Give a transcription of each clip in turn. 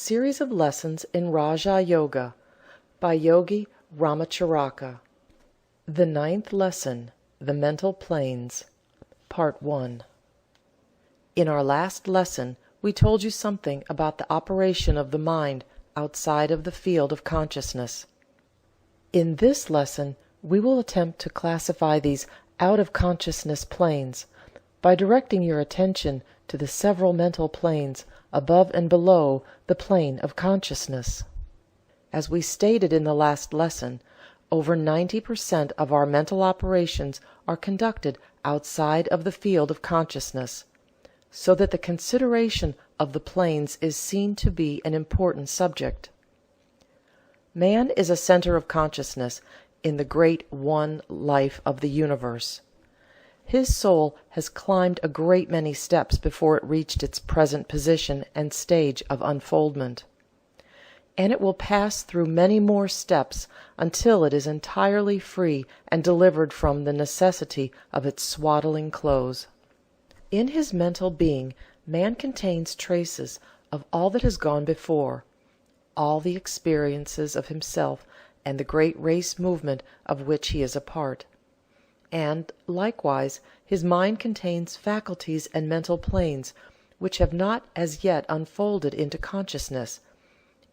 Series of Lessons in Raja Yoga by Yogi Ramacharaka. The Ninth Lesson, The Mental Planes, Part 1. In our last lesson, we told you something about the operation of the mind outside of the field of consciousness. In this lesson, we will attempt to classify these out-of-consciousness planes by directing your attention to the several mental planes above and below the plane of consciousness. As we stated in the last lesson, over 90% of our mental operations are conducted outside of the field of consciousness, so that the consideration of the planes is seen to be an important subject. Man is a center of consciousness in the great One Life of the universe. His soul has climbed a great many steps before it reached its present position and stage of unfoldment, and it will pass through many more steps until it is entirely free and delivered from the necessity of its swaddling clothes. In his mental being, man contains traces of all that has gone before, all the experiences of himself and the great race movement of which he is a part. And, likewise, his mind contains faculties and mental planes which have not as yet unfolded into consciousness,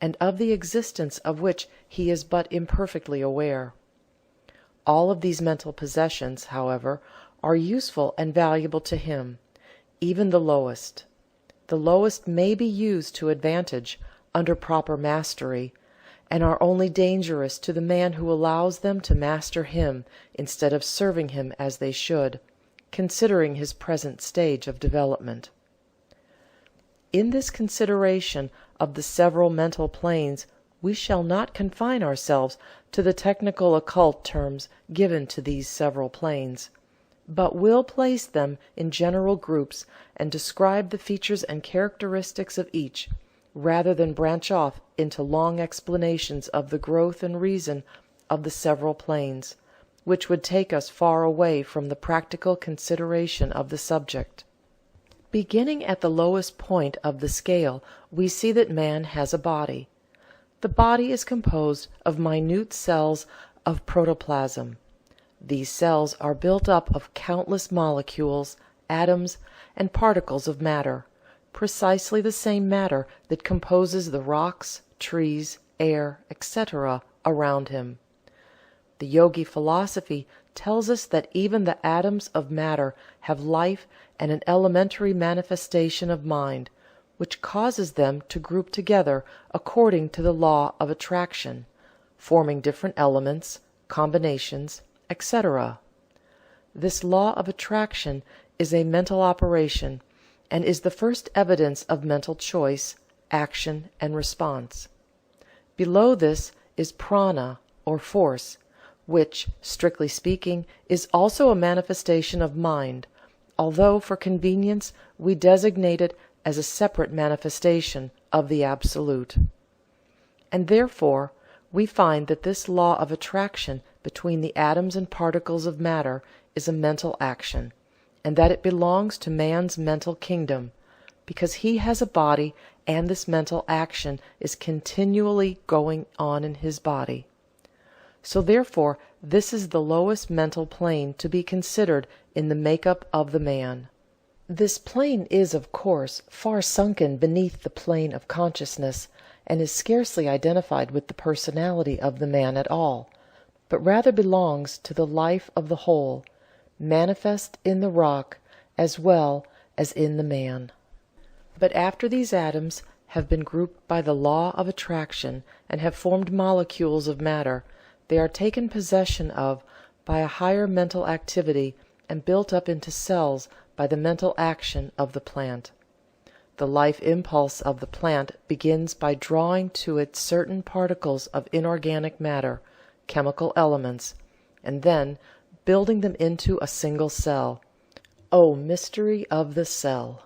and of the existence of which he is but imperfectly aware. All of these mental possessions, however, are useful and valuable to him, even the lowest. The lowest may be used to advantage, under proper mastery, and are only dangerous to the man who allows them to master him instead of serving him as they should, considering his present stage of development. In this consideration of the several mental planes, we shall not confine ourselves to the technical occult terms given to these several planes, but will place them in general groups and describe the features and characteristics of each, rather than branch off into long explanations of the growth and reason of the several planes, which would take us far away from the practical consideration of the subject. Beginning at the lowest point of the scale, we see that man has a body. The body is composed of minute cells of protoplasm. These cells are built up of countless molecules, atoms, and particles of matter, precisely the same matter that composes the rocks, trees, air, etc. around him. The Yogi philosophy tells us that even the atoms of matter have life and an elementary manifestation of mind, which causes them to group together according to the law of attraction, forming different elements, combinations, etc. This law of attraction is a mental operation, and is the first evidence of mental choice, action, and response. Below this is prana, or force, which, strictly speaking, is also a manifestation of mind, although for convenience we designate it as a separate manifestation of the Absolute. And therefore, we find that this law of attraction between the atoms and particles of matter is a mental action, and that it belongs to man's mental kingdom, because he has a body and this mental action is continually going on in his body. So therefore, this is the lowest mental plane to be considered in the makeup of the man. This plane is, of course, far sunken beneath the plane of consciousness, and is scarcely identified with the personality of the man at all, but rather belongs to the life of the whole, manifest in the rock as well as in the man. But after these atoms have been grouped by the law of attraction and have formed molecules of matter, they are taken possession of by a higher mental activity and built up into cells by the mental action of the plant. The life impulse of the plant begins by drawing to it certain particles of inorganic matter, chemical elements, and then building them into a single cell. O mystery of the cell!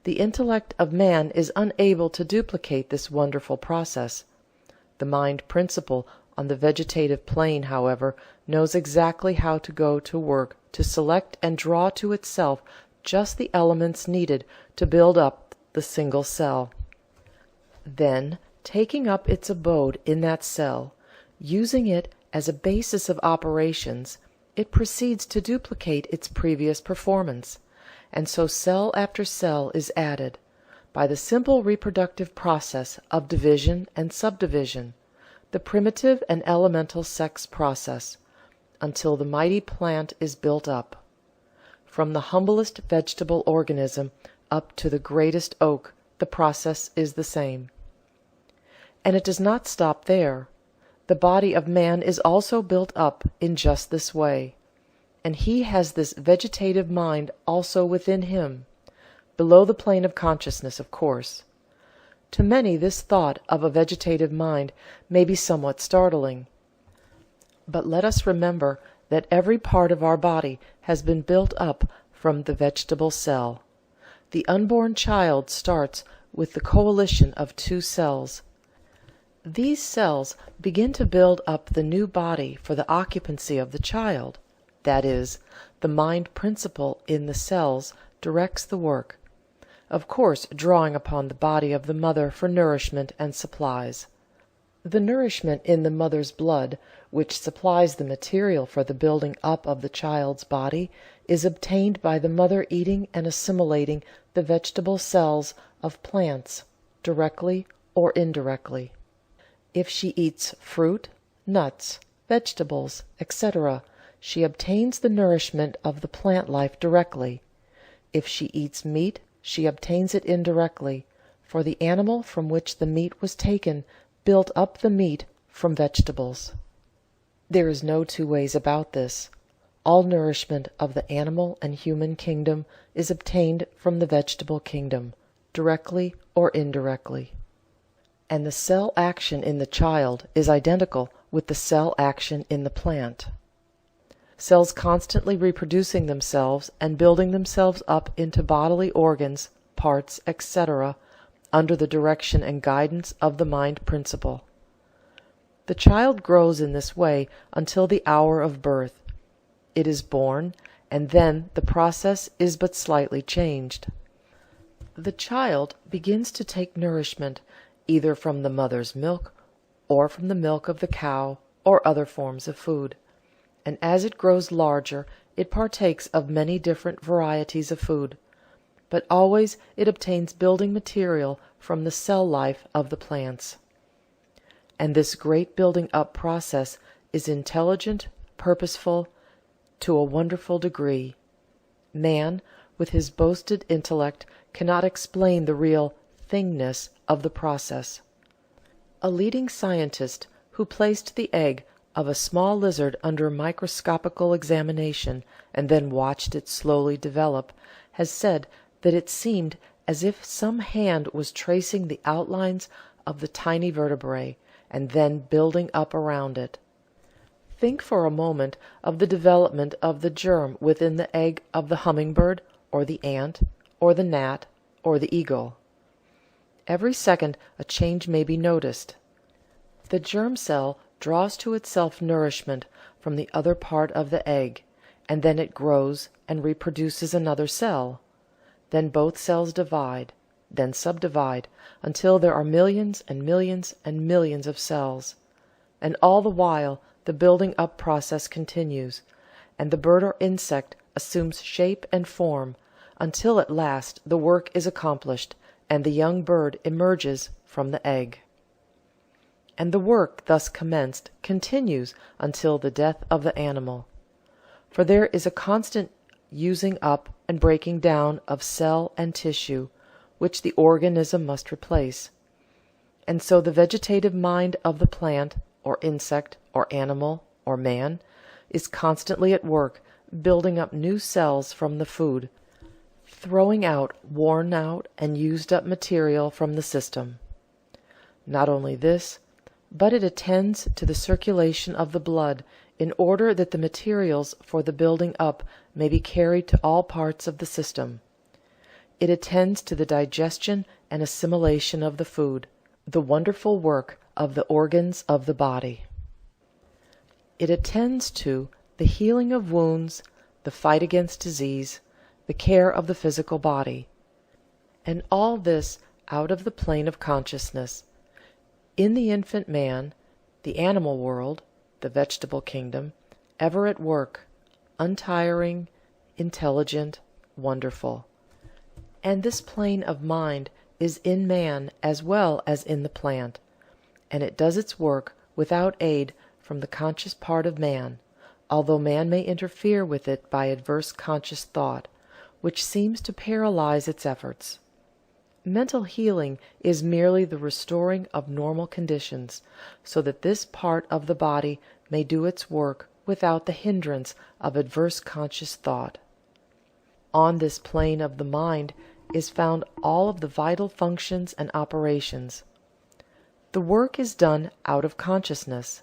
The intellect of man is unable to duplicate this wonderful process. The mind principle on the vegetative plane, however, knows exactly how to go to work to select and draw to itself just the elements needed to build up the single cell. Then, taking up its abode in that cell, using it as a basis of operations, it proceeds to duplicate its previous performance, and so cell after cell is added, by the simple reproductive process of division and subdivision, the primitive and elemental sex process, until the mighty plant is built up. From the humblest vegetable organism up to the greatest oak, the process is the same. And it does not stop there. The body of man is also built up in just this way, and he has this vegetative mind also within him, below the plane of consciousness, of course. To many this thought of a vegetative mind may be somewhat startling, but let us remember that every part of our body has been built up from the vegetable cell. The unborn child starts with the coalition of two cells. These cells begin to build up the new body for the occupancy of the child. That is, the mind principle in the cells directs the work, of course drawing upon the body of the mother for nourishment and supplies. The nourishment in the mother's blood, which supplies the material for the building up of the child's body, is obtained by the mother eating and assimilating the vegetable cells of plants, directly or indirectly. If she eats fruit, nuts, vegetables, etc., she obtains the nourishment of the plant life directly. If she eats meat, she obtains it indirectly, for the animal from which the meat was taken built up the meat from vegetables. There is no two ways about this. All nourishment of the animal and human kingdom is obtained from the vegetable kingdom, directly or indirectly. And the cell action in the child is identical with the cell action in the plant. Cells constantly reproducing themselves and building themselves up into bodily organs, parts, etc., under the direction and guidance of the mind principle. The child grows in this way until the hour of birth. It is born, and then the process is but slightly changed. The child begins to take nourishment either from the mother's milk, or from the milk of the cow, or other forms of food, and as it grows larger it partakes of many different varieties of food, but always it obtains building material from the cell life of the plants. And this great building up process is intelligent, purposeful, to a wonderful degree. Man, with his boasted intellect, cannot explain the real thingness of the process. A leading scientist who placed the egg of a small lizard under microscopical examination and then watched it slowly develop has said that it seemed as if some hand was tracing the outlines of the tiny vertebrae and then building up around it. Think for a moment of the development of the germ within the egg of the hummingbird, or the ant, or the gnat, or the eagle. Every second a change may be noticed. The germ cell draws to itself nourishment from the other part of the egg, and then it grows and reproduces another cell. Then both cells divide, then subdivide, until there are millions and millions and millions of cells. And all the while the building up process continues, and the bird or insect assumes shape and form, until at last the work is accomplished and the young bird emerges from the egg. And the work thus commenced continues until the death of the animal. For there is a constant using up and breaking down of cell and tissue, which the organism must replace. And so the vegetative mind of the plant, or insect, or animal, or man, is constantly at work, building up new cells from the food, throwing out worn out and used up material from the system. Not only this, but it attends to the circulation of the blood in order that the materials for the building up may be carried to all parts of the system. It attends to the digestion and assimilation of the food, the wonderful work of the organs of the body. It attends to the healing of wounds, the fight against disease, the care of the physical body. And all this out of the plane of consciousness. In the infant man, the animal world, the vegetable kingdom, ever at work, untiring, intelligent, wonderful. And this plane of mind is in man as well as in the plant, and it does its work without aid from the conscious part of man, although man may interfere with it by adverse conscious thought, which seems to paralyze its efforts. Mental healing is merely the restoring of normal conditions, so that this part of the body may do its work without the hindrance of adverse conscious thought. On this plane of the mind is found all of the vital functions and operations. The work is done out of consciousness,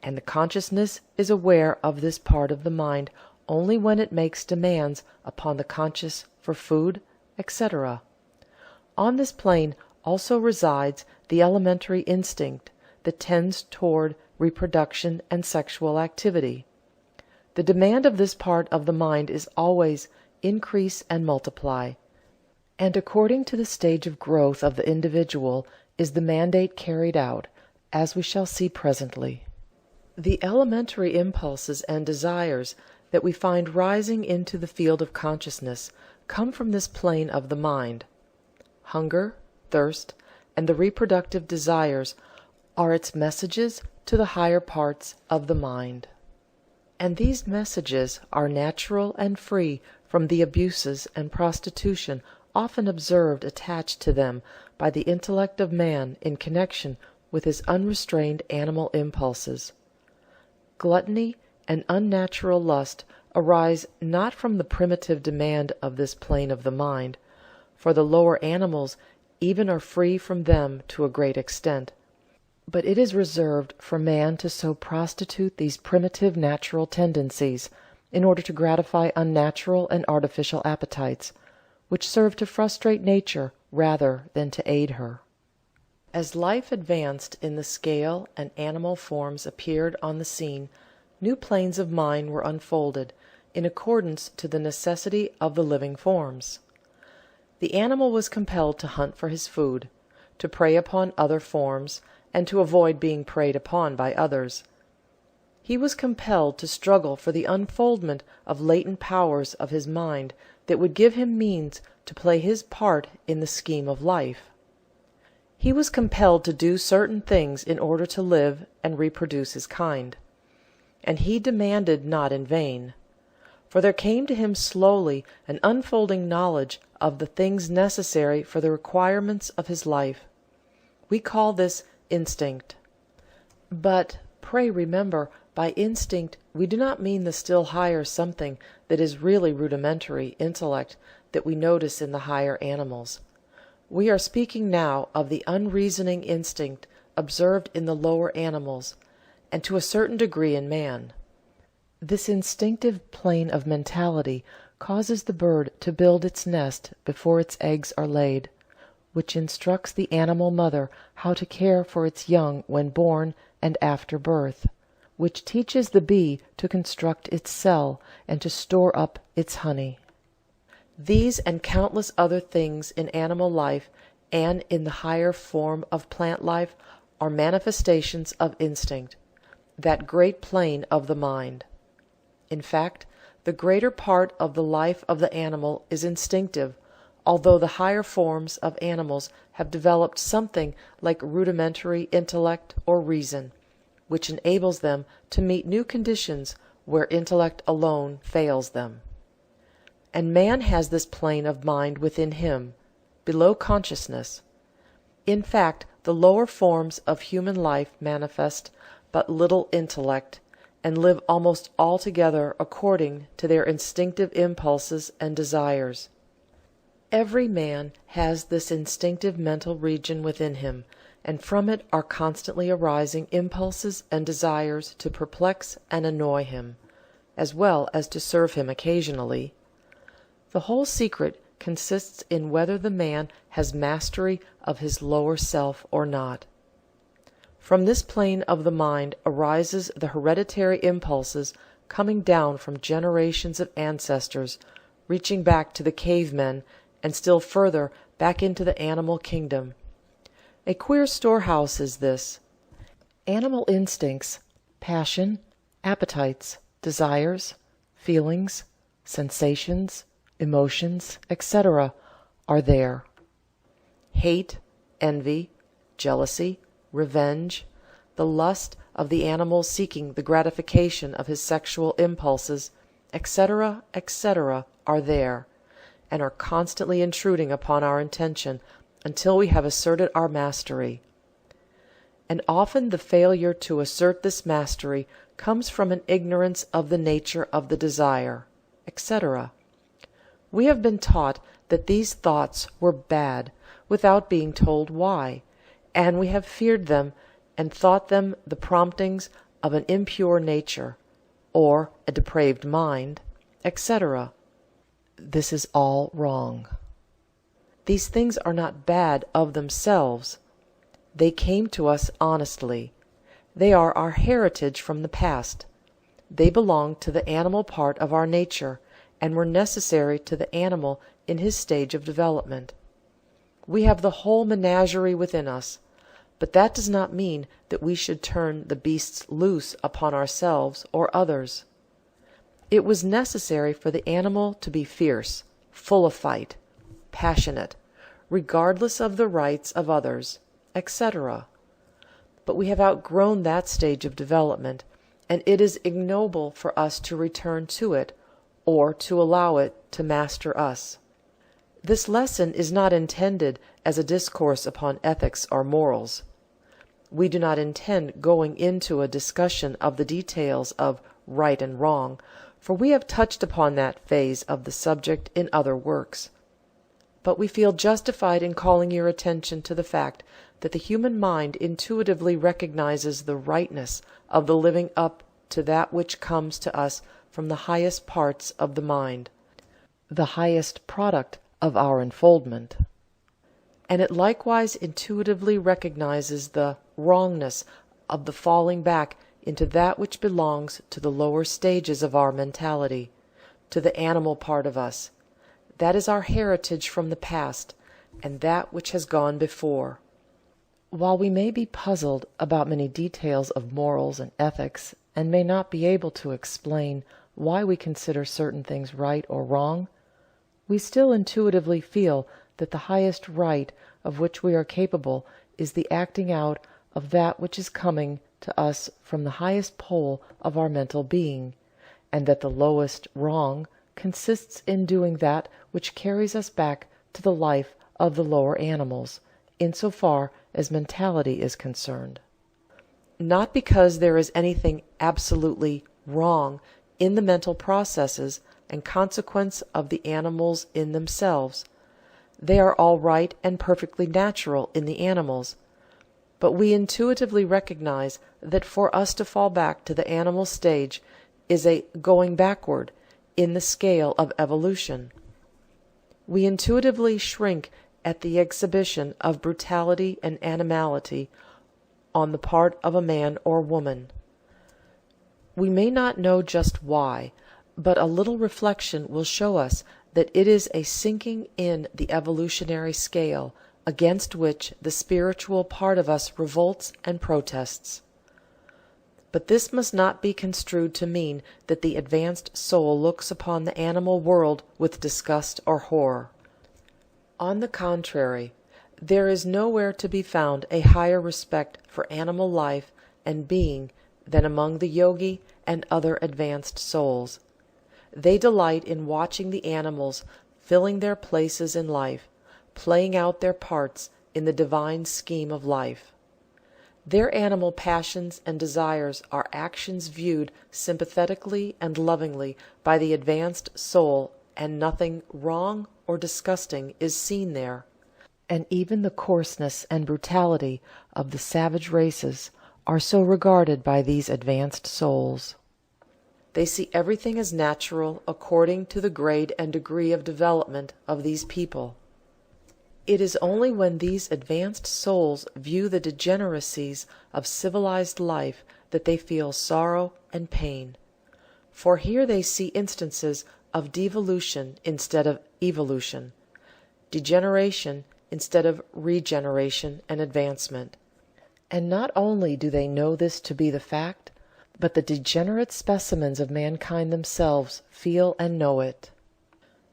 and the consciousness is aware of this part of the mind only when it makes demands upon the conscious for food, etc. On this plane also resides the elementary instinct that tends toward reproduction and sexual activity. The demand of this part of the mind is always increase and multiply, and according to the stage of growth of the individual is the mandate carried out, as we shall see presently. The elementary impulses and desires that we find rising into the field of consciousness come from this plane of the mind. Hunger, thirst, and the reproductive desires are its messages to the higher parts of the mind. And these messages are natural and free from the abuses and prostitution often observed attached to them by the intellect of man in connection with his unrestrained animal impulses. Gluttony and unnatural lust arise not from the primitive demand of this plane of the mind, for the lower animals even are free from them to a great extent, but it is reserved for man to so prostitute these primitive natural tendencies in order to gratify unnatural and artificial appetites, which serve to frustrate nature rather than to aid her. As life advanced in the scale and animal forms appeared on the scene, new planes of mind were unfolded in accordance to the necessity of the living forms. The animal was compelled to hunt for his food, to prey upon other forms, and to avoid being preyed upon by others. He was compelled to struggle for the unfoldment of latent powers of his mind that would give him means to play his part in the scheme of life. He was compelled to do certain things in order to live and reproduce his kind. And he demanded not in vain, for there came to him slowly an unfolding knowledge of the things necessary for the requirements of his life. We call this instinct. But pray remember, by instinct we do not mean the still higher something that is really rudimentary intellect that we notice in the higher animals. We are speaking now of the unreasoning instinct observed in the lower animals, and to a certain degree in man. This instinctive plane of mentality causes the bird to build its nest before its eggs are laid, which instructs the animal mother how to care for its young when born and after birth, which teaches the bee to construct its cell and to store up its honey. These and countless other things in animal life and in the higher form of plant life are manifestations of instinct, that great plane of the mind. In fact, the greater part of the life of the animal is instinctive, although the higher forms of animals have developed something like rudimentary intellect or reason, which enables them to meet new conditions where intellect alone fails them. And man has this plane of mind within him, below consciousness. In fact, the lower forms of human life manifest but little intellect, and live almost altogether according to their instinctive impulses and desires. Every man has this instinctive mental region within him, and from it are constantly arising impulses and desires to perplex and annoy him, as well as to serve him occasionally. The whole secret consists in whether the man has mastery of his lower self or not. From this plane of the mind arises the hereditary impulses coming down from generations of ancestors, reaching back to the cavemen and still further back into the animal kingdom. A queer storehouse is this. Animal instincts, passion, appetites, desires, feelings, sensations, emotions, etc., are there. Hate, envy, jealousy, revenge, the lust of the animal seeking the gratification of his sexual impulses, etc., etc., are there, and are constantly intruding upon our attention until we have asserted our mastery. And often the failure to assert this mastery comes from an ignorance of the nature of the desire, etc. We have been taught that these thoughts were bad without being told why, and we have feared them and thought them the promptings of an impure nature, or a depraved mind, etc. This is all wrong. These things are not bad of themselves. They came to us honestly. They are our heritage from the past. They belong to the animal part of our nature, and were necessary to the animal in his stage of development. We have the whole menagerie within us, but that does not mean that we should turn the beasts loose upon ourselves or others. It was necessary for the animal to be fierce, full of fight, passionate, regardless of the rights of others, etc. But we have outgrown that stage of development, and it is ignoble for us to return to it, or to allow it to master us. This lesson is not intended as a discourse upon ethics or morals. We do not intend going into a discussion of the details of right and wrong, for we have touched upon that phase of the subject in other works. But we feel justified in calling your attention to the fact that the human mind intuitively recognizes the rightness of the living up to that which comes to us from the highest parts of the mind, the highest product of our unfoldment. And it likewise intuitively recognizes the wrongness of the falling back into that which belongs to the lower stages of our mentality, to the animal part of us. That is our heritage from the past, and that which has gone before. While we may be puzzled about many details of morals and ethics, and may not be able to explain why we consider certain things right or wrong, we still intuitively feel that the highest right of which we are capable is the acting out of that which is coming to us from the highest pole of our mental being, and that the lowest wrong consists in doing that which carries us back to the life of the lower animals, insofar as mentality is concerned. Not because there is anything absolutely wrong in the mental processes and consequence of the animals in themselves. They are all right and perfectly natural in the animals, but we intuitively recognize that for us to fall back to the animal stage is a going backward in the scale of evolution. We intuitively shrink at the exhibition of brutality and animality on the part of a man or woman. We may not know just why, but a little reflection will show us that it is a sinking in the evolutionary scale against which the spiritual part of us revolts and protests. But this must not be construed to mean that the advanced soul looks upon the animal world with disgust or horror. On the contrary, there is nowhere to be found a higher respect for animal life and being than among the yogi and other advanced souls. They delight in watching the animals filling their places in life, playing out their parts in the divine scheme of life. Their animal passions and desires are actions viewed sympathetically and lovingly by the advanced soul, and nothing wrong or disgusting is seen there. And even the coarseness and brutality of the savage races are so regarded by these advanced souls. They see everything as natural according to the grade and degree of development of these people. It is only when these advanced souls view the degeneracies of civilized life that they feel sorrow and pain. For here they see instances of devolution instead of evolution, degeneration instead of regeneration and advancement. And not only do they know this to be the fact, but the degenerate specimens of mankind themselves feel and know it.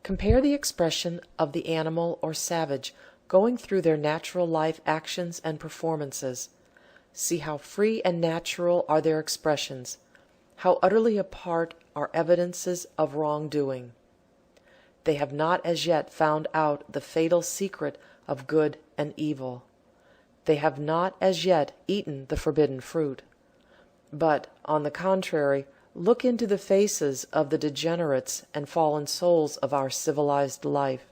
Compare the expression of the animal or savage going through their natural life actions and performances. See how free and natural are their expressions, how utterly apart are evidences of wrongdoing. They have not as yet found out the fatal secret of good and evil. They have not as yet eaten the forbidden fruit. But, on the contrary, look into the faces of the degenerates and fallen souls of our civilized life.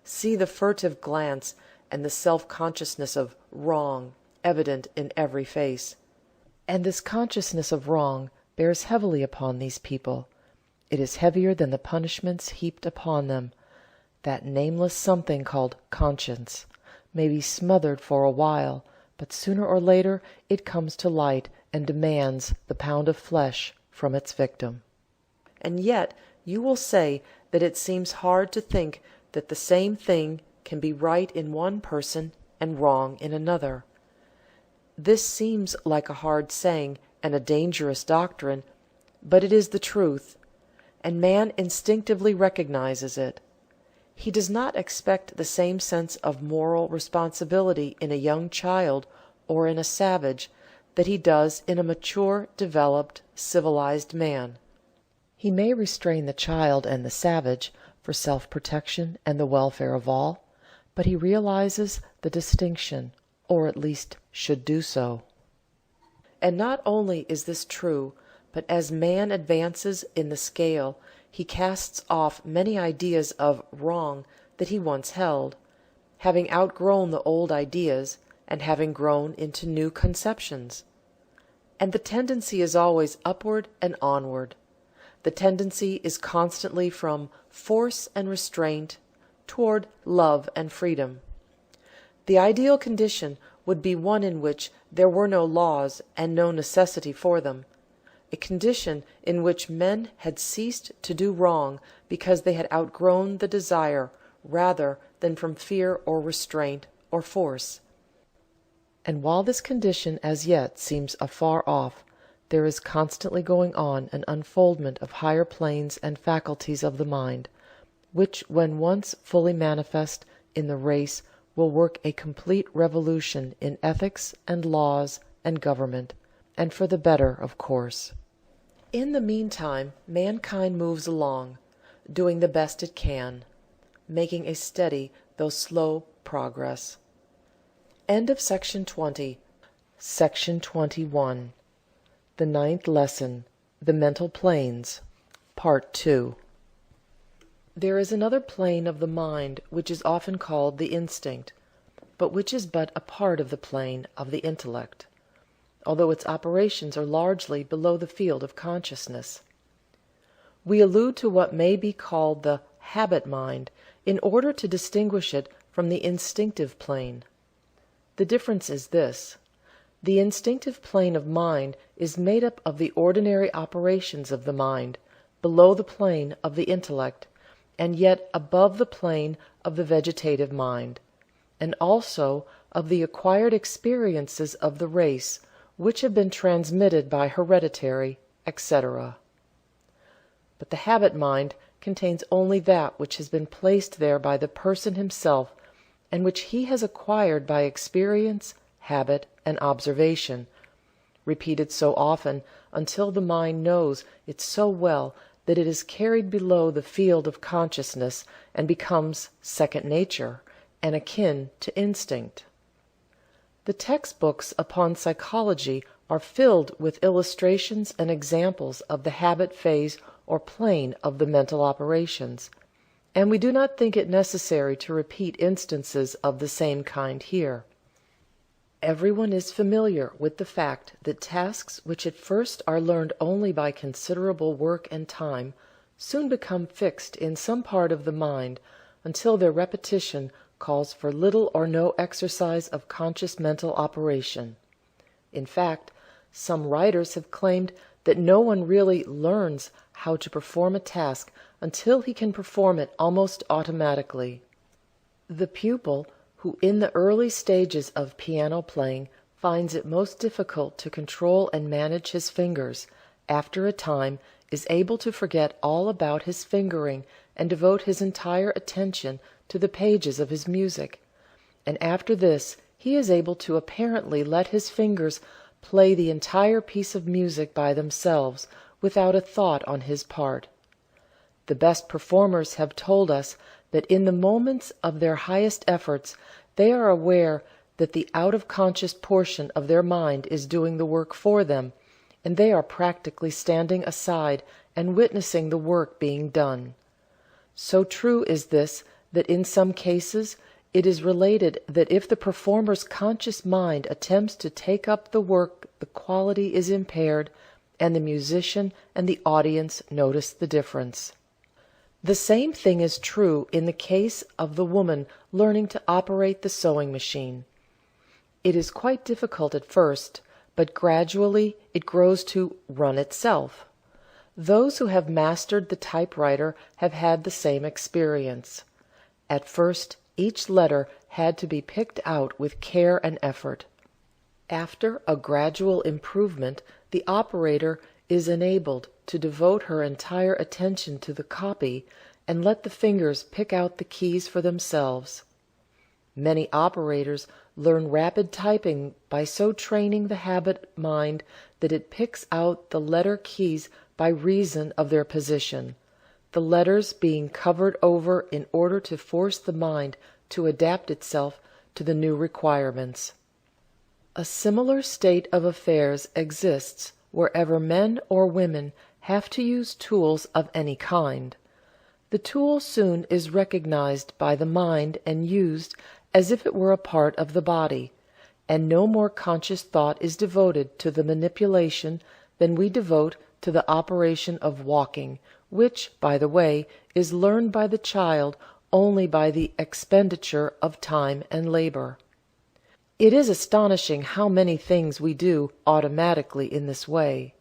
See the furtive glance and the self-consciousness of wrong evident in every face. And this consciousness of wrong bears heavily upon these people. It is heavier than the punishments heaped upon them. That nameless something called conscience may be smothered for a while, but sooner or later it comes to light and demands the pound of flesh from its victim. And yet you will say that it seems hard to think that the same thing can be right in one person and wrong in another. This seems like a hard saying and a dangerous doctrine, but it is the truth, and man instinctively recognizes it. He does not expect the same sense of moral responsibility in a young child or in a savage that he does in a mature, developed, civilized man. He may restrain the child and the savage for self-protection and the welfare of all, but he realizes the distinction, or at least should do so. And not only is this true, but as man advances in the scale, he casts off many ideas of wrong that he once held, having outgrown the old ideas and having grown into new conceptions. And the tendency is always upward and onward. The tendency is constantly from force and restraint toward love and freedom. The ideal condition would be one in which there were no laws and no necessity for them, a condition in which men had ceased to do wrong because they had outgrown the desire rather than from fear or restraint or force. And while this condition as yet seems afar off, there is constantly going on an unfoldment of higher planes and faculties of the mind, which when once fully manifest in the race will work a complete revolution in ethics and laws and government, and for the better, of course. In the meantime, mankind moves along, doing the best it can, making a steady though slow progress. End of Section 20. Section 21. The Ninth Lesson. The Mental Planes. Part 2. There is another plane of the mind which is often called the instinct, but which is but a part of the plane of the intellect, although its operations are largely below the field of consciousness. We allude to what may be called the habit mind in order to distinguish it from the instinctive plane. The difference is this: the instinctive plane of mind is made up of the ordinary operations of the mind, below the plane of the intellect, and yet above the plane of the vegetative mind, and also of the acquired experiences of the race, which have been transmitted by hereditary, etc. But the habit mind contains only that which has been placed there by the person himself, and which he has acquired by experience, habit, and observation, repeated so often until the mind knows it so well that it is carried below the field of consciousness and becomes second nature and akin to instinct. The textbooks upon psychology are filled with illustrations and examples of the habit phase or plane of the mental operations, and we do not think it necessary to repeat instances of the same kind here. Everyone is familiar with the fact that tasks which at first are learned only by considerable work and time soon become fixed in some part of the mind until their repetition calls for little or no exercise of conscious mental operation. In fact, some writers have claimed that no one really learns how to perform a task until he can perform it almost automatically. The pupil who in the early stages of piano playing finds it most difficult to control and manage his fingers, after a time is able to forget all about his fingering and devote his entire attention to the pages of his music, and after this he is able to apparently let his fingers play the entire piece of music by themselves without a thought on his part. The best performers have told us that in the moments of their highest efforts they are aware that the out-of-conscious portion of their mind is doing the work for them, and they are practically standing aside and witnessing the work being done. So true is this that in some cases it is related that if the performer's conscious mind attempts to take up the work, the quality is impaired, and the musician and the audience notice the difference. The same thing is true in the case of the woman learning to operate the sewing machine. It is quite difficult at first, but gradually it grows to run itself. Those who have mastered the typewriter have had the same experience. At first, each letter had to be picked out with care and effort. After a gradual improvement, the operator is enabled to devote her entire attention to the copy and let the fingers pick out the keys for themselves. Many operators learn rapid typing by so training the habit mind that it picks out the letter keys by reason of their position, the letters being covered over in order to force the mind to adapt itself to the new requirements. A similar state of affairs exists wherever men or women have to use tools of any kind. The tool soon is recognized by the mind and used as if it were a part of the body, and no more conscious thought is devoted to the manipulation than we devote to the operation of walking, which, by the way, is learned by the child only by the expenditure of time and labor. It is astonishing how many things we do automatically in this way.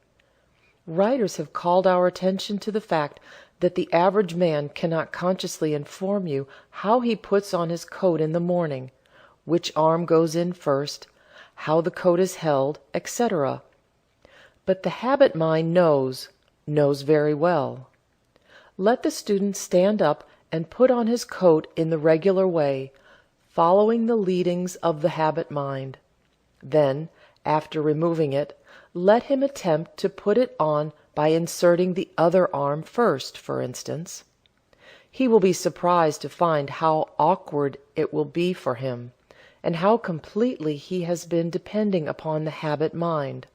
Writers have called our attention to the fact that the average man cannot consciously inform you how he puts on his coat in the morning, which arm goes in first, how the coat is held, etc. But the habit mind knows very well. Let the student stand up and put on his coat in the regular way, following the leadings of the habit mind. Then, after removing it, let him attempt to put it on by inserting the other arm first, for instance. He will be surprised to find how awkward it will be for him, and how completely he has been depending upon the habit mind.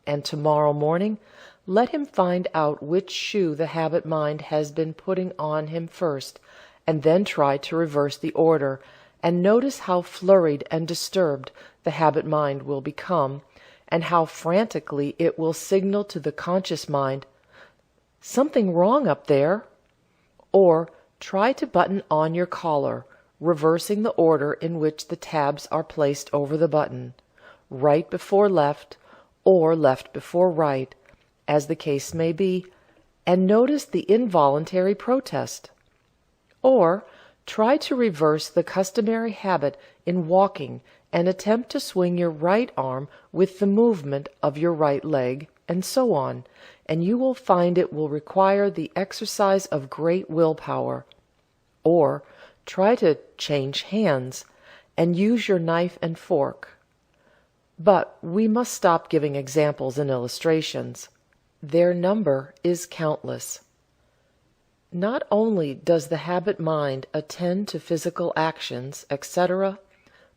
And tomorrow morning, let him find out which shoe the habit mind has been putting on him first, and then try to reverse the order, and notice how flurried and disturbed the habit mind will become, and how frantically it will signal to the conscious mind, "Something wrong up there." Or try to button on your collar, reversing the order in which the tabs are placed over the button, right before left, or left before right, as the case may be, and notice the involuntary protest. Or try to reverse the customary habit in walking and attempt to swing your right arm with the movement of your right leg, and so on, and you will find it will require the exercise of great willpower. Or try to change hands, and use your knife and fork. But we must stop giving examples and illustrations. Their number is countless. Not only does the habit mind attend to physical actions, etc.,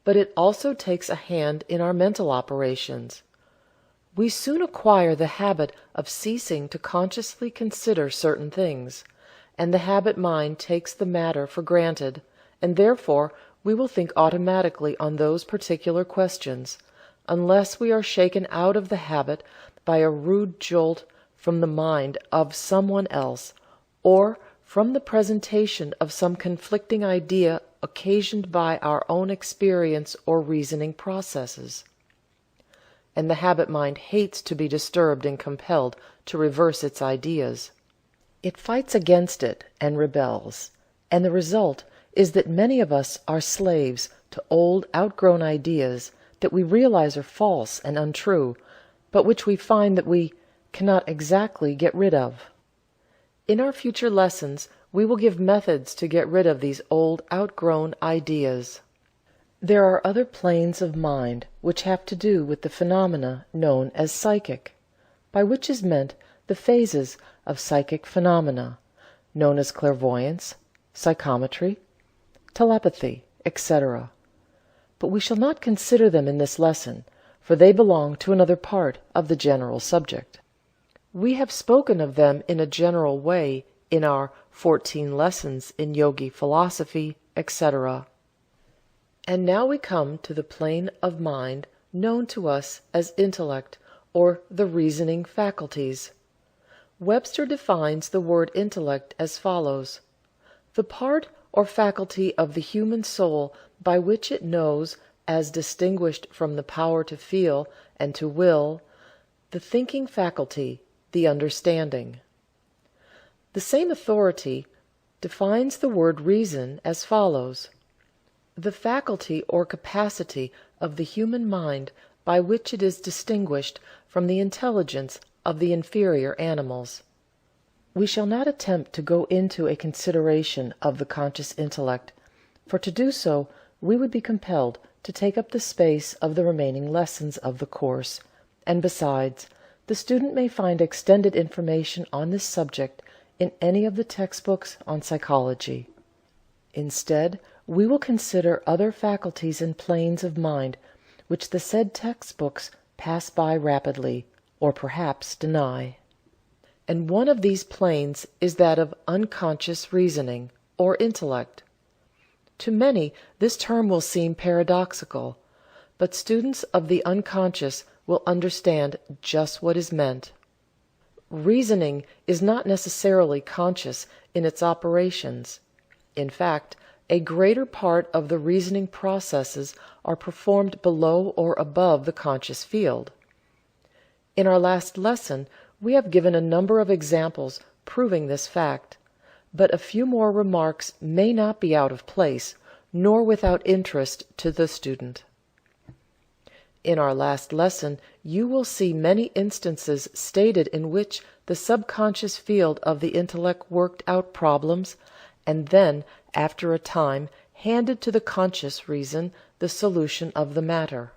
but it also takes a hand in our mental operations. We soon acquire the habit of ceasing to consciously consider certain things, and the habit mind takes the matter for granted, and therefore we will think automatically on those particular questions, unless we are shaken out of the habit by a rude jolt from the mind of someone else, or from the presentation of some conflicting idea occasioned by our own experience or reasoning processes. And the habit mind hates to be disturbed and compelled to reverse its ideas. It fights against it and rebels, and the result is that many of us are slaves to old, outgrown ideas that we realize are false and untrue, but which we find that we cannot exactly get rid of. In our future lessons, we will give methods to get rid of these old, outgrown ideas. There are other planes of mind which have to do with the phenomena known as psychic, by which is meant the phases of psychic phenomena, known as clairvoyance, psychometry, telepathy, etc. But we shall not consider them in this lesson, for they belong to another part of the general subject. We have spoken of them in a general way in our 14 lessons in Yogi philosophy, etc. And now we come to the plane of mind known to us as intellect, or the reasoning faculties. Webster defines the word intellect as follows: the part or faculty of the human soul by which it knows, as distinguished from the power to feel and to will, the thinking faculty, the understanding. The same authority defines the word reason as follows: the faculty or capacity of the human mind by which it is distinguished from the intelligence of the inferior animals. We shall not attempt to go into a consideration of the conscious intellect, for to do so we would be compelled to take up the space of the remaining lessons of the course, and besides, the student may find extended information on this subject in any of the textbooks on psychology. Instead, we will consider other faculties and planes of mind which the said textbooks pass by rapidly, or perhaps deny. And one of these planes is that of unconscious reasoning, or intellect. To many this term will seem paradoxical, but students of the unconscious will understand just what is meant. Reasoning is not necessarily conscious in its operations. In fact, a greater part of the reasoning processes are performed below or above the conscious field. In our last lesson, we have given a number of examples proving this fact, but a few more remarks may not be out of place, nor without interest to the student. In our last lesson, you will see many instances stated in which the subconscious field of the intellect worked out problems, and then, after a time, handed to the conscious reason the solution of the matter.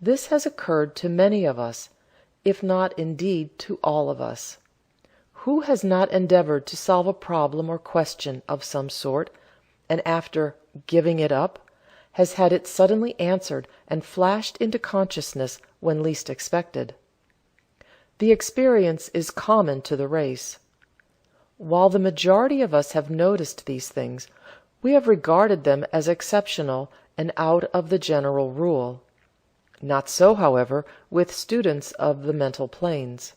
This has occurred to many of us, if not indeed to all of us. Who has not endeavored to solve a problem or question of some sort, and after giving it up, has had it suddenly answered and flashed into consciousness when least expected? The experience is common to the race. While the majority of us have noticed these things, we have regarded them as exceptional and out of the general rule. Not so, however, with students of the mental planes.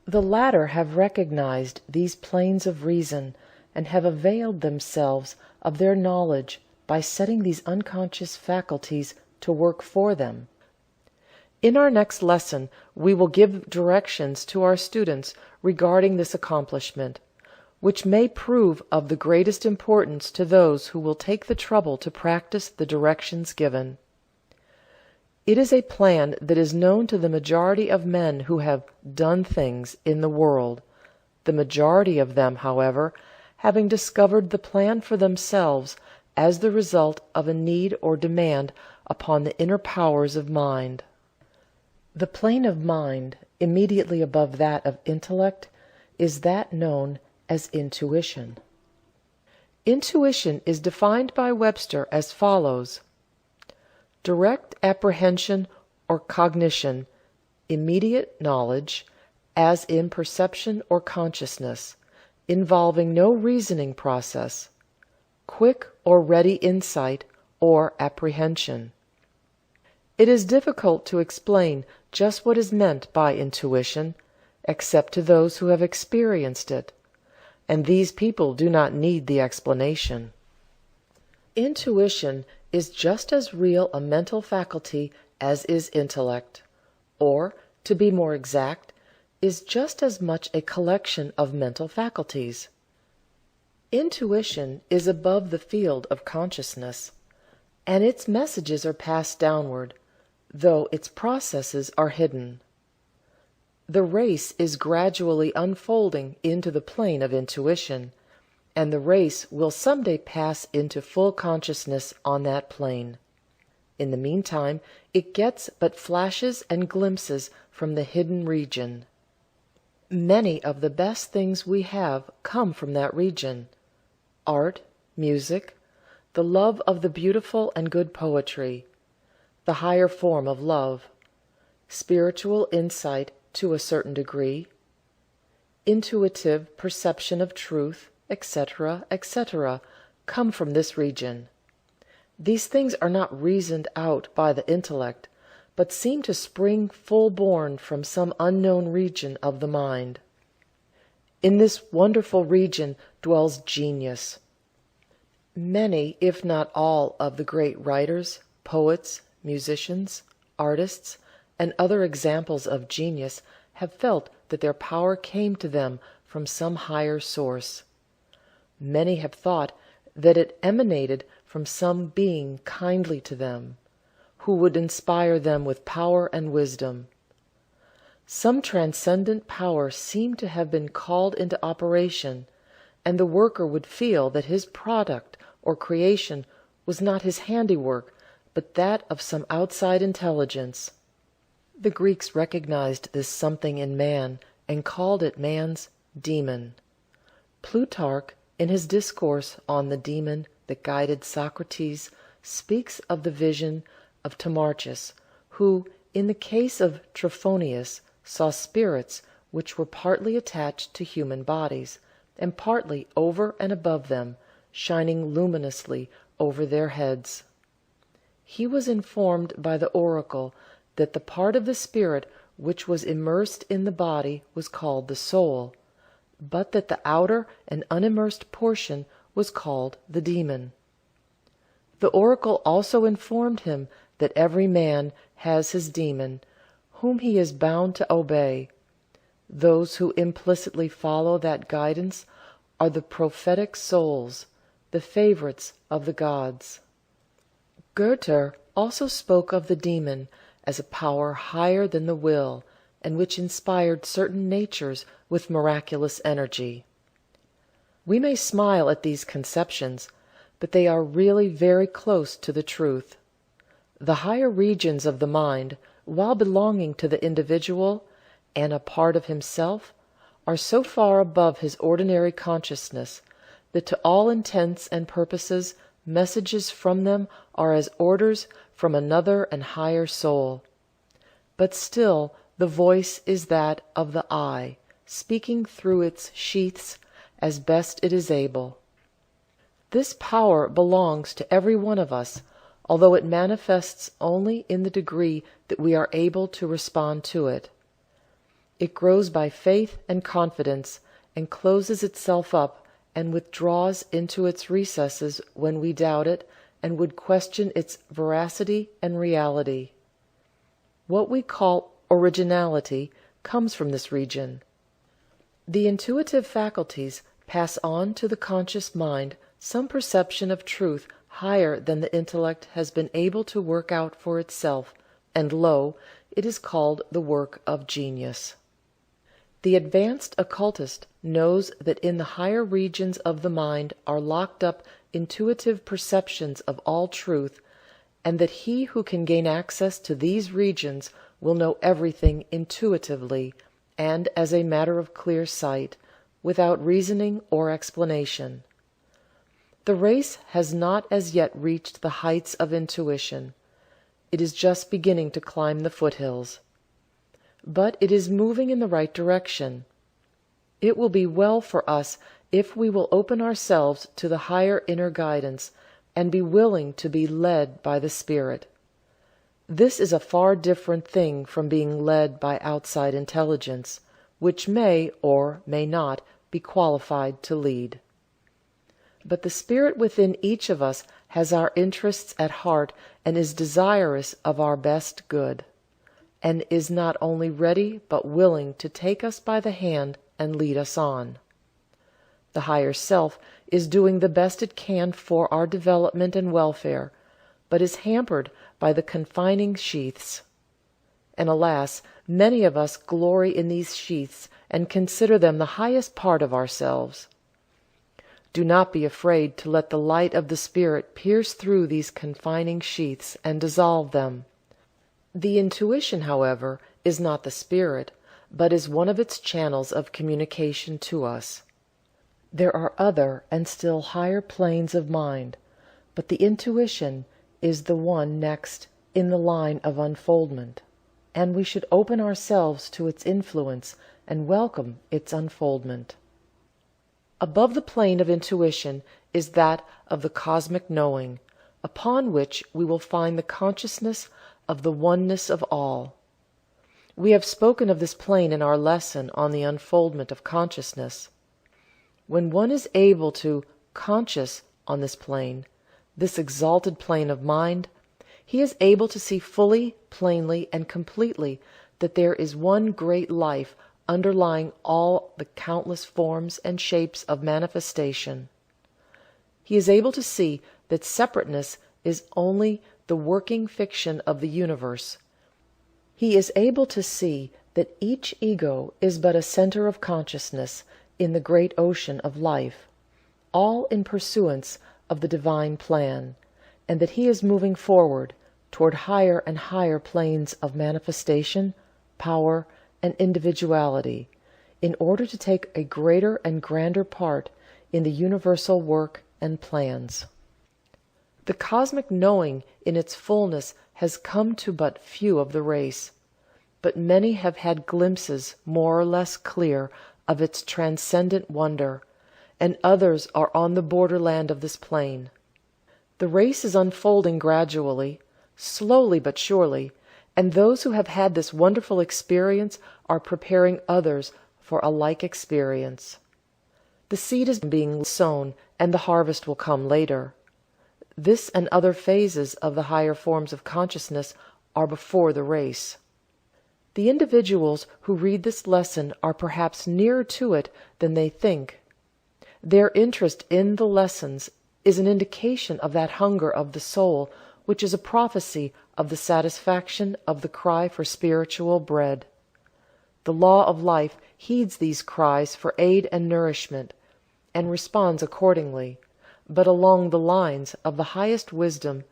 The latter have recognized these planes of reason, and have availed themselves of their knowledge by setting these unconscious faculties to work for them. In our next lesson, we will give directions to our students regarding this accomplishment, which may prove of the greatest importance to those who will take the trouble to practice the directions given. It is a plan that is known to the majority of men who have done things in the world, the majority of them, however, having discovered the plan for themselves as the result of a need or demand upon the inner powers of mind. The plane of mind immediately above that of intellect is that known as intuition. Intuition is defined by Webster as follows: direct apprehension or cognition, immediate knowledge, as in perception or consciousness, involving no reasoning process, quick or ready insight or apprehension. It is difficult to explain just what is meant by intuition, except to those who have experienced it, and these people do not need the explanation. Intuition is just as real a mental faculty as is intellect, or, to be more exact, is just as much a collection of mental faculties. Intuition is above the field of consciousness, and its messages are passed downward, though its processes are hidden. The race is gradually unfolding into the plane of intuition, and the race will someday pass into full consciousness on that plane. In the meantime, it gets but flashes and glimpses from the hidden region. Many of the best things we have come from that region: art, music, the love of the beautiful and good poetry, the higher form of love, spiritual insight to a certain degree, intuitive perception of truth, etc., etc., come from this region. These things are not reasoned out by the intellect, but seem to spring full-born from some unknown region of the mind. In this wonderful region dwells genius. Many, if not all, of the great writers, poets, musicians, artists, and other examples of genius have felt that their power came to them from some higher source. Many have thought that it emanated from some being kindly to them, who would inspire them with power and wisdom. Some transcendent power seemed to have been called into operation, and the worker would feel that his product or creation was not his handiwork, but that of some outside intelligence. The Greeks recognized this something in man and called it man's demon. Plutarch, in his discourse on the demon that guided Socrates, speaks of the vision of Timarchus, who, in the case of Trophonius, saw spirits which were partly attached to human bodies, and partly over and above them, shining luminously over their heads. He was informed by the oracle that the part of the spirit which was immersed in the body was called the soul, but that the outer and unimmersed portion was called the demon. The oracle also informed him that every man has his demon, whom he is bound to obey. Those who implicitly follow that guidance are the prophetic souls, the favorites of the gods. Goethe also spoke of the demon as a power higher than the will, and which inspired certain natures with miraculous energy. We may smile at these conceptions, but they are really very close to the truth. The higher regions of the mind, while belonging to the individual and a part of himself, are so far above his ordinary consciousness that to all intents and purposes messages from them are as orders from another and higher soul. But still the voice is that of the "I," speaking through its sheaths as best it is able. This power belongs to every one of us, although it manifests only in the degree that we are able to respond to it. It grows by faith and confidence, and closes itself up and withdraws into its recesses when we doubt it and would question its veracity and reality. What we call originality comes from this region. The intuitive faculties pass on to the conscious mind some perception of truth higher than the intellect has been able to work out for itself, and lo, it is called the work of genius. The advanced occultist knows that in the higher regions of the mind are locked up intuitive perceptions of all truth, and that he who can gain access to these regions will know everything intuitively and as a matter of clear sight, without reasoning or explanation. The race has not as yet reached the heights of intuition. It is just beginning to climb the foothills. But it is moving in the right direction. It will be well for us if we will open ourselves to the higher inner guidance, and be willing to be led by the Spirit. This is a far different thing from being led by outside intelligence, which may or may not be qualified to lead. But the Spirit within each of us has our interests at heart and is desirous of our best good, and is not only ready but willing to take us by the hand and lead us on. The higher self is doing the best it can for our development and welfare, but is hampered by the confining sheaths. And alas, many of us glory in these sheaths and consider them the highest part of ourselves. Do not be afraid to let the light of the Spirit pierce through these confining sheaths and dissolve them. The intuition, however, is not the Spirit, but is one of its channels of communication to us. There are other and still higher planes of mind, but the intuition is the one next in the line of unfoldment, and we should open ourselves to its influence and welcome its unfoldment. Above the plane of intuition is that of the cosmic knowing, upon which we will find the consciousness of the oneness of all. We have spoken of this plane in our lesson on the unfoldment of consciousness. When one is able to conscious on this plane, this exalted plane of mind, he is able to see fully, plainly, and completely that there is one great life underlying all the countless forms and shapes of manifestation. He is able to see that separateness is only the working fiction of the universe. He is able to see that each ego is but a center of consciousness in the great ocean of life, all in pursuance of the divine plan, and that he is moving forward toward higher and higher planes of manifestation, power, and individuality, in order to take a greater and grander part in the universal work and plans. The cosmic knowing in its fullness has come to but few of the race, but many have had glimpses more or less clear of its transcendent wonder, and others are on the borderland of this plane. The race is unfolding gradually, slowly but surely, and those who have had this wonderful experience are preparing others for a like experience. The seed is being sown, and the harvest will come later. This and other phases of the higher forms of consciousness are before the race. The individuals who read this lesson are perhaps nearer to it than they think. Their interest in the lessons is an indication of that hunger of the soul which is a prophecy of the satisfaction of the cry for spiritual bread. The law of life heeds these cries for aid and nourishment, and responds accordingly, but along the lines of the highest wisdom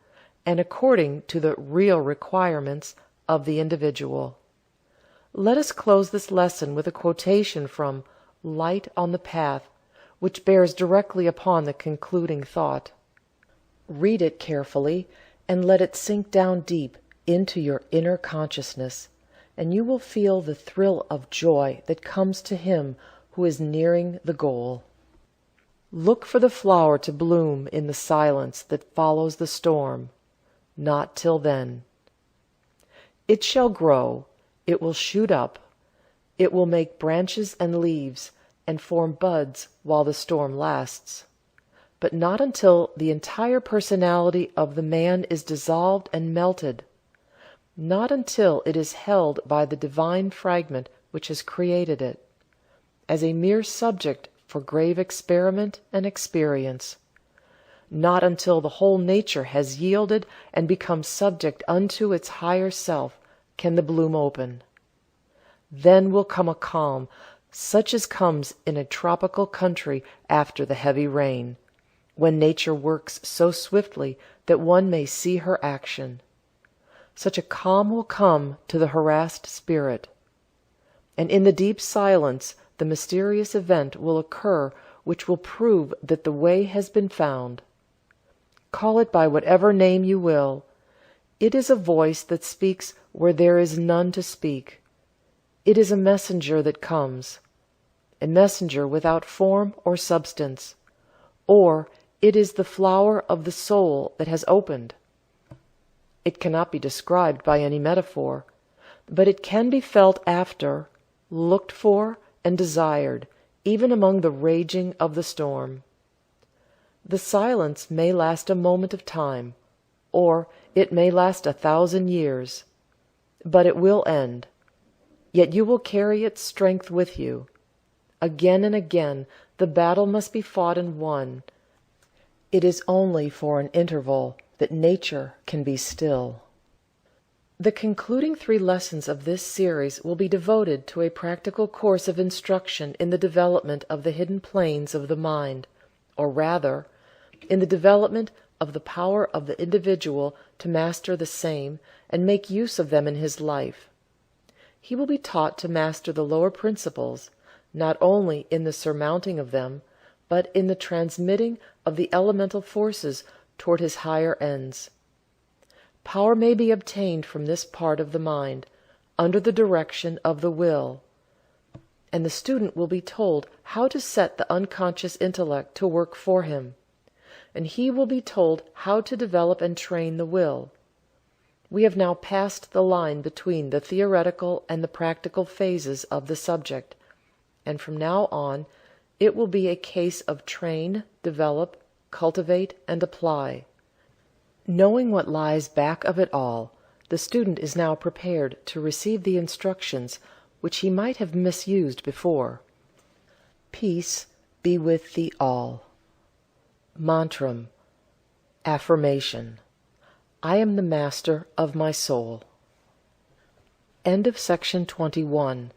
and according to the real requirements of the individual. Let us close this lesson with a quotation from Light on the Path, which bears directly upon the concluding thought. Read it carefully, and let it sink down deep into your inner consciousness, and you will feel the thrill of joy that comes to him who is nearing the goal. Look for the flower to bloom in the silence that follows the storm, not till then. It shall grow, it will shoot up, it will make branches and leaves, and form buds while the storm lasts, but not until the entire personality of the man is dissolved and melted, not until it is held by the divine fragment which has created it, as a mere subject for grave experiment and experience, not until the whole nature has yielded and become subject unto its higher self can the bloom open. Then will come a calm, such as comes in a tropical country after the heavy rain, when nature works so swiftly that one may see her action. Such a calm will come to the harassed spirit, and in the deep silence the mysterious event will occur which will prove that the way has been found. Call it by whatever name you will. It is a voice that speaks where there is none to speak. It is a messenger that comes, a messenger without form or substance, or it is the flower of the soul that has opened. It cannot be described by any metaphor, but it can be felt after, looked for, and desired, even among the raging of the storm. The silence may last a moment of time, or it may last 1,000 years, but it will end, yet you will carry its strength with you. Again and again the battle must be fought and won. It is only for an interval that Nature can be still. The concluding 3 lessons of this series will be devoted to a practical course of instruction in the development of the hidden planes of the mind, or rather, in the development of the power of the individual to master the same and make use of them in his life. He will be taught to master the lower principles, not only in the surmounting of them, but in the transmitting of the elemental forces toward his higher ends. Power may be obtained from this part of the mind, under the direction of the will, and the student will be told how to set the unconscious intellect to work for him, and he will be told how to develop and train the will. We have now passed the line between the theoretical and the practical phases of the subject, and from now on it will be a case of train, develop, cultivate, and apply. Knowing what lies back of it all, the student is now prepared to receive the instructions which he might have misused before. Peace be with thee all. Mantram. Affirmation. I am the master of my soul. End of section 21.